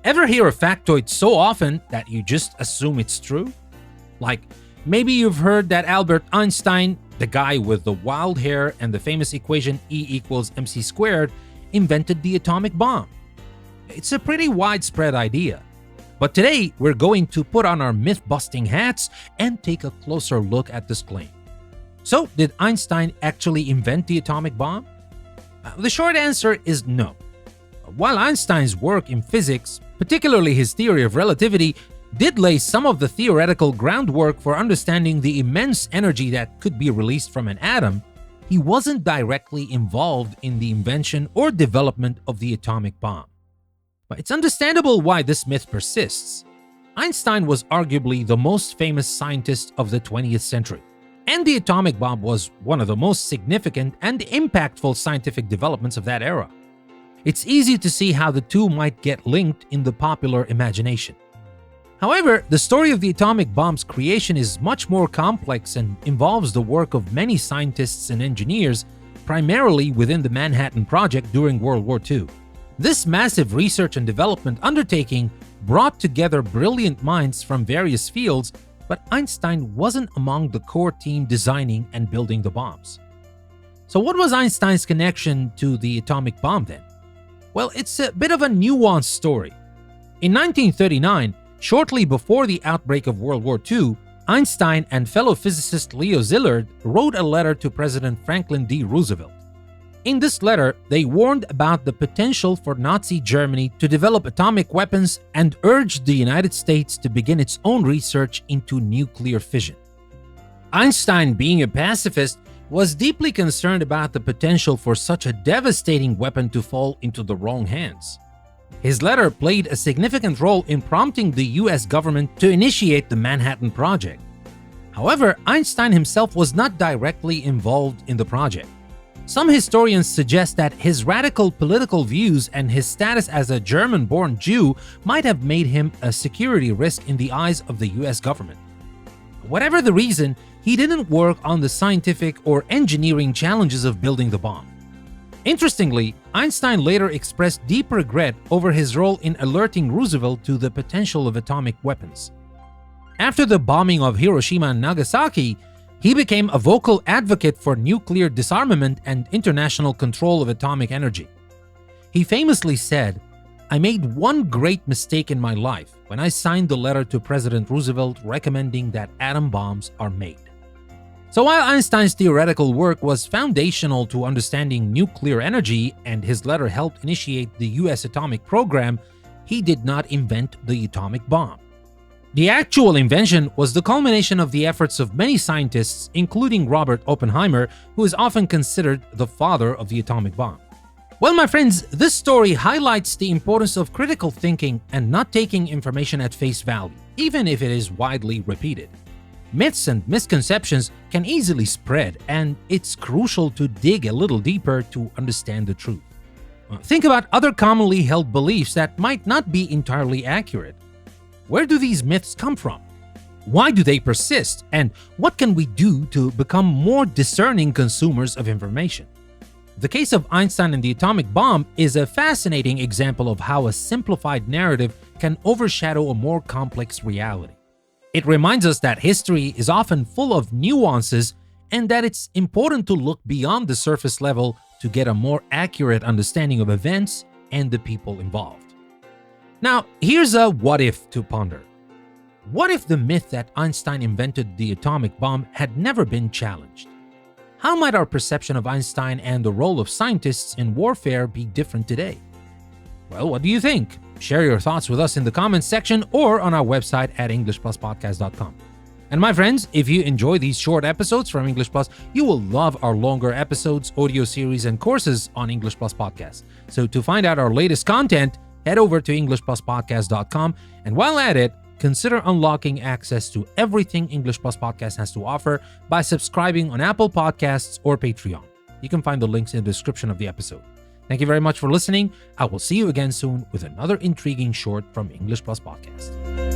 Ever hear a factoid so often that you just assume it's true? Like, maybe you've heard that Albert Einstein, the guy with the wild hair and the famous equation E=mc², invented the atomic bomb. It's a pretty widespread idea. But today, we're going to put on our myth-busting hats and take a closer look at this claim. So, did Einstein actually invent the atomic bomb? The short answer is no. While Einstein's work in physics, particularly his theory of relativity, did lay some of the theoretical groundwork for understanding the immense energy that could be released from an atom, he wasn't directly involved in the invention or development of the atomic bomb. But it's understandable why this myth persists. Einstein was arguably the most famous scientist of the 20th century, and the atomic bomb was one of the most significant and impactful scientific developments of that era. It's easy to see how the two might get linked in the popular imagination. However, the story of the atomic bomb's creation is much more complex and involves the work of many scientists and engineers, primarily within the Manhattan Project during World War II. This massive research and development undertaking brought together brilliant minds from various fields, but Einstein wasn't among the core team designing and building the bombs. So what was Einstein's connection to the atomic bomb then? Well, it's a bit of a nuanced story. In 1939, shortly before the outbreak of World War II, Einstein and fellow physicist Leo Szilard wrote a letter to President Franklin D. Roosevelt. In this letter, they warned about the potential for Nazi Germany to develop atomic weapons and urged the United States to begin its own research into nuclear fission. Einstein, being a pacifist, was deeply concerned about the potential for such a devastating weapon to fall into the wrong hands. His letter played a significant role in prompting the US government to initiate the Manhattan Project. However, Einstein himself was not directly involved in the project. Some historians suggest that his radical political views and his status as a German-born Jew might have made him a security risk in the eyes of the US government. Whatever the reason, he didn't work on the scientific or engineering challenges of building the bomb. Interestingly, Einstein later expressed deep regret over his role in alerting Roosevelt to the potential of atomic weapons. After the bombing of Hiroshima and Nagasaki, he became a vocal advocate for nuclear disarmament and international control of atomic energy. He famously said, "I made one great mistake in my life when I signed the letter to President Roosevelt recommending that atom bombs are made." So while Einstein's theoretical work was foundational to understanding nuclear energy and his letter helped initiate the US atomic program, he did not invent the atomic bomb. The actual invention was the culmination of the efforts of many scientists, including Robert Oppenheimer, who is often considered the father of the atomic bomb. Well, my friends, this story highlights the importance of critical thinking and not taking information at face value, even if it is widely repeated. Myths and misconceptions can easily spread, and it's crucial to dig a little deeper to understand the truth. Think about other commonly held beliefs that might not be entirely accurate. Where do these myths come from? Why do they persist? And what can we do to become more discerning consumers of information? The case of Einstein and the atomic bomb is a fascinating example of how a simplified narrative can overshadow a more complex reality. It reminds us that history is often full of nuances and that it's important to look beyond the surface level to get a more accurate understanding of events and the people involved. Now, here's a what if to ponder. What if the myth that Einstein invented the atomic bomb had never been challenged? How might our perception of Einstein and the role of scientists in warfare be different today? Well, what do you think? Share your thoughts with us in the comments section or on our website at EnglishPlusPodcast.com. And my friends, if you enjoy these short episodes from English Plus, you will love our longer episodes, audio series, and courses on English Plus Podcast. So to find out our latest content, head over to EnglishPlusPodcast.com, and while at it, consider unlocking access to everything English Plus Podcast has to offer by subscribing on Apple Podcasts or Patreon. You can find the links in the description of the episode. Thank you very much for listening. I will see you again soon with another intriguing short from English Plus Podcast.